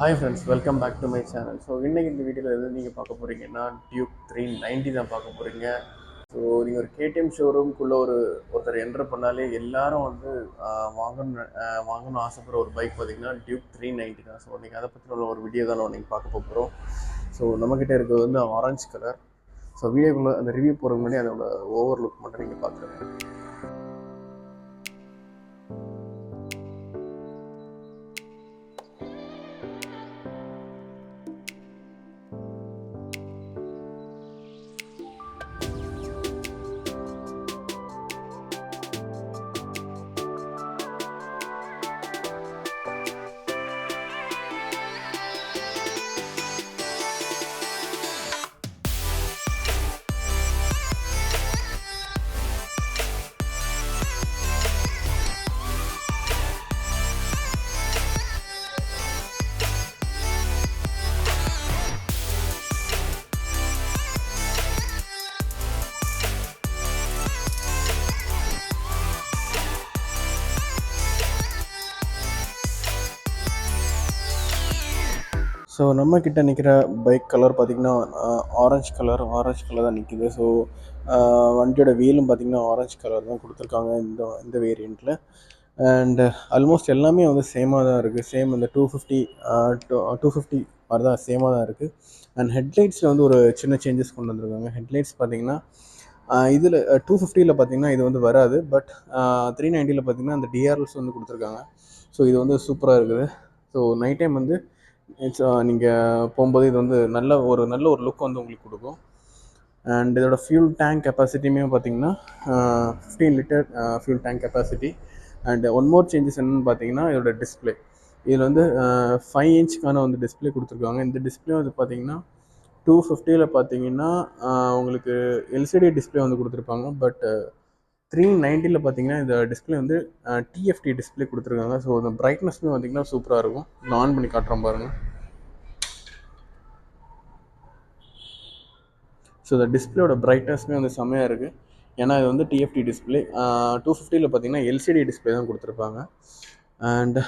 Hi friends, welcome back to my channel. So இன்றைக்கி இந்த வீடியோவில் எது நீங்கள் பார்க்க போகிறீங்கன்னா டியூக் 390 தான் பார்க்க போகிறீங்க. ஸோ நீங்கள் ஒரு கேடிஎம் ஷோரூம்குள்ளே ஒருத்தர் என்ட்ரு பண்ணாலே எல்லாரும் வந்து வாங்கணும்னு ஆசைப்படுற ஒரு பைக் பார்த்தீங்கன்னா டியூக் 390 தான். ஸோ நீங்கள் அதை பற்றின ஒரு வீடியோ தான் நீங்கள் பார்க்க போகிறோம். ஸோ நம்மக்கிட்ட இருக்கிறது வந்து ஆரஞ்சு கலர். ஸோ வீடியோக்குள்ளே அந்த ரிவ்யூ போகிறதுக்கு முன்னாடி அதோட ஓவர் லுக் மட்டும் நீங்கள் பார்த்துருங்க. ஸோ நம்மக்கிட்ட நிற்கிற பைக் கலர் பார்த்திங்கன்னா ஆரஞ்சு கலர் தான் நிற்கிது. ஸோ வண்டியோட வீலும் பார்த்திங்கன்னா ஆரஞ்சு கலர் தான் கொடுத்துருக்காங்க இந்த வேரியண்ட்டில். அண்டு ஆல்மோஸ்ட் எல்லாமே வந்து சேமாக தான் இருக்குது. சேம் இந்த 250 மாதிரி தான் சேமாக தான் இருக்குது. அண்ட் ஹெட்லைட்ஸில் வந்து ஒரு சின்ன சேஞ்சஸ் கொண்டு வந்திருக்காங்க. ஹெட்லைட்ஸ் பார்த்திங்கன்னா இதில் 250 பார்த்திங்கன்னா இது வந்து வராது. பட் 390 பார்த்திங்கன்னா அந்த டிஆர்எல்ஸ் வந்து கொடுத்துருக்காங்க. ஸோ இது வந்து சூப்பராக இருக்குது. ஸோ நைட் டைம் வந்து நீங்கள் போகும்போது இது வந்து நல்ல ஒரு லுக் வந்து உங்களுக்கு கொடுக்கும். அண்ட் இதோட ஃபியூல் டேங்க் கெப்பாசிட்டியுமே பார்த்திங்கன்னா 15 litre fuel tank capacity. And one more changes என்னென்னு பார்த்தீங்கன்னா இதோட டிஸ்பிளே. இதில் வந்து 5 இன்ச்சுக்கான வந்து டிஸ்பிளே கொடுத்துருக்காங்க. இந்த டிஸ்பிளே வந்து பார்த்திங்கன்னா 250 பார்த்தீங்கன்னா உங்களுக்கு எல்சிடி டிஸ்பிளே வந்து கொடுத்துருப்பாங்க. பட் 390 பார்த்தீங்கன்னா இந்த டிஸ்பிளே வந்து டிஎஃப்டி டிஸ்பிளே கொடுத்துருக்காங்க. ஸோ இந்த பிரைட்னஸ்மே பார்த்திங்கன்னா சூப்பராக இருக்கும். நான் ஆன் பண்ணி காட்டுறேன் பாருங்கள். ஸோ இந்த டிஸ்பிளேயோட பிரைட்னஸ்மே வந்து செம்மையாக இருக்குது. ஏன்னா இது வந்து டிஎஃப்டி டிஸ்பிளே. 250 பார்த்தீங்கன்னா எல்சிடி டிஸ்பிளே தான் கொடுத்துருப்பாங்க. அண்ட்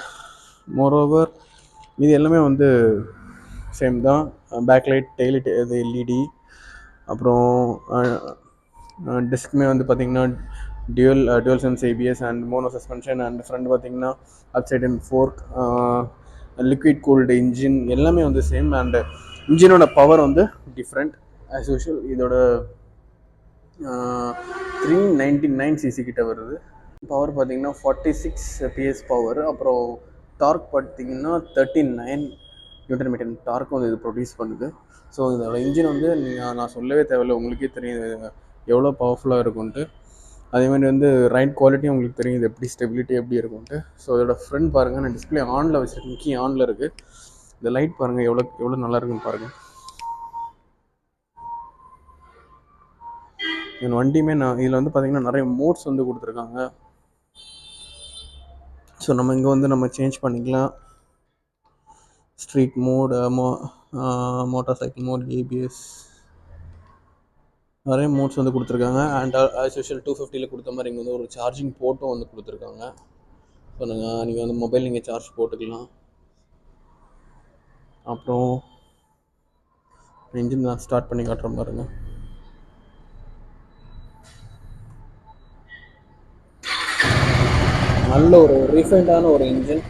மோரோவர் இது எல்லாமே வந்து சேம் தான். பேக்லைட், டெய்லைட் இது எல்இடி. அப்புறம் டிஸ்க்குமே வந்து பார்த்திங்கன்னா dual sense ABS and mono suspension. And front பார்த்திங்கன்னா upside and fork, liquid cooled engine எல்லாமே வந்து சேம். அண்ட் இன்ஜினோட பவர் வந்து டிஃப்ரெண்ட் ஆஸ் யூஷுவல். இதோட 399 சிசி கிட்ட வருது. பவர் பார்த்திங்கன்னா 46 பிஎஸ் பவர். அப்புறம் டார்க் பார்த்திங்கன்னா 39 நியூட்டன் மீட்டர் டார்க் வந்து இது ப்ரொடியூஸ் பண்ணுது. ஸோ இதோட இன்ஜின் வந்து நான் சொல்லவே தேவையில்லை, உங்களுக்கே தெரியும் எவ்வளோ பவர்ஃபுல்லாக இருக்கும்ன்ட்டு. அதேமாதிரி வந்து ரைட் குவாலிட்டியும் உங்களுக்கு தெரியும், இது எப்படி ஸ்டெபிலிட்டி எப்படி இருக்கும்ன்ட்டு. ஸோ இதோட ஃப்ரண்ட் பாருங்கள், நான் டிஸ்பிளே ஆனில் வச்சுருக்கேன், கீ ஆனில் இருக்குது. இந்த லைட் பாருங்கள் எவ்வளோ நல்லா இருக்குன்னு பாருங்கள். இந்த வண்டியுமே இதில் வந்து பார்த்திங்கன்னா நிறைய மோட்ஸ் வந்து கொடுத்துருக்காங்க. ஸோ நம்ம இங்கே வந்து நம்ம சேஞ்ச் பண்ணிக்கலாம். Street mode, motorcycle mode, ABS, நிறைய மோட்ஸ் வந்து கொடுத்துருக்காங்க. அண்ட் ஆஸ் யூஷுவல் 250 கொடுத்த மாதிரி இங்கே வந்து ஒரு சார்ஜிங் போர்ட்டும் வந்து கொடுத்துருக்காங்க. ஸோ நீங்கள் வந்து மொபைல் நீங்கள் சார்ஜ் போட்டுக்கலாம். அப்புறம் இன்ஜின் நான் ஸ்டார்ட் பண்ணி காட்டுறேன் பாருங்கள். நல்ல ஒரு ரீஃபைண்டான ஒரு இன்ஜின்.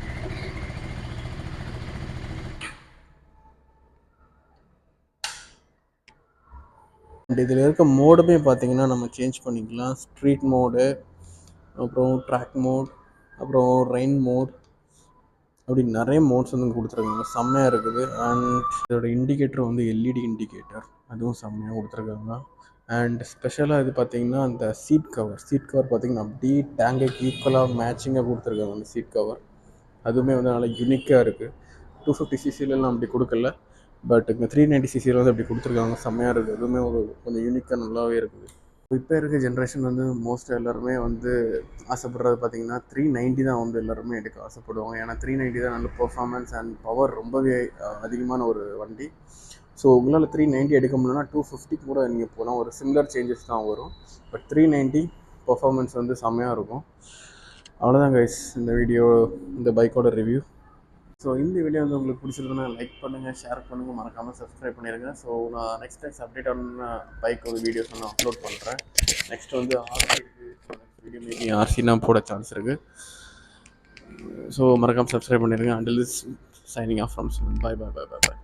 அண்ட் இதில் இருக்க மோடுமே பார்த்தீங்கன்னா நம்ம சேஞ்ச் பண்ணிக்கலாம். ஸ்ட்ரீட் மோடு, அப்புறம் ட்ராக் மோட், அப்புறம் ரெயின் மோட், அப்படி நிறைய மோட்ஸ் வந்து கொடுத்துருக்காங்க. செம்மையாக இருக்குது. அண்ட் இதோட இண்டிகேட்டர் வந்து எல்இடி இண்டிகேட்டர், அதுவும் செம்மையாக கொடுத்துருக்காங்க. அண்ட் ஸ்பெஷலாக இது பார்த்திங்கன்னா அந்த சீட் கவர் பார்த்திங்கன்னா அப்படியே டேங்குக்கு ஈக்குவலாக மேட்சிங்காக கொடுத்துருக்காங்க அந்த சீட் கவர். அதுவுமே வந்து நல்லா யூனிக்காக இருக்குது. 250 சிசிலலாம் அப்படி கொடுக்கல, பட் இங்கே 390 சிசியில் வந்து அப்படி கொடுத்துருக்காங்க. செம்மையாக இருக்குது. அதுவுமே ஒரு கொஞ்சம் யூனிக்காக நல்லாவே இருக்குது. இப்போ இருக்க ஜென்ரேஷன் வந்து மோஸ்ட்டாக எல்லாருமே வந்து ஆசைப்படுறது பார்த்திங்கன்னா 390 தான் வந்து எல்லாருமே எடுக்க ஆசைப்படுவாங்க. ஏன்னா 390 தான் நல்ல பர்ஃபார்மன்ஸ் அண்ட் பவர் ரொம்பவே அதிகமான ஒரு வண்டி. ஸோ உங்களால் 390 எடுக்க முடியலன்னா 250 கூட நீங்கள் போகலாம். ஒரு சிமிலர் சேஞ்சஸ் தான் வரும். பட் 390 பர்ஃபார்மன்ஸ் வந்து செம்மையாக இருக்கும். அவ்வளோதான் கைஸ் இந்த வீடியோ, இந்த பைக்கோட ரிவ்யூ. ஸோ இந்த வீடியோ வந்து உங்களுக்கு பிடிச்சிருந்ததுன்னா லைக் பண்ணுங்கள், ஷேர் பண்ணுங்கள், மறக்காமல் சப்ஸ்கிரைப் பண்ணிடுங்க. ஸோ நான் நெக்ஸ்ட் டைம் அப்டேட்டான பைக் வந்து வீடியோஸ் நான் அப்லோட் பண்ணுறேன். நெக்ஸ்ட் வந்து ஆர்சி இருக்குது. ஸோ நெக்ஸ்ட் வீடியோ மேபி ஆர்சினா போட சான்ஸ் இருக்குது. ஸோ மறக்காமல் சப்ஸ்கிரைப் பண்ணிடுங்க. Until this signing off from bye bye bye bye by.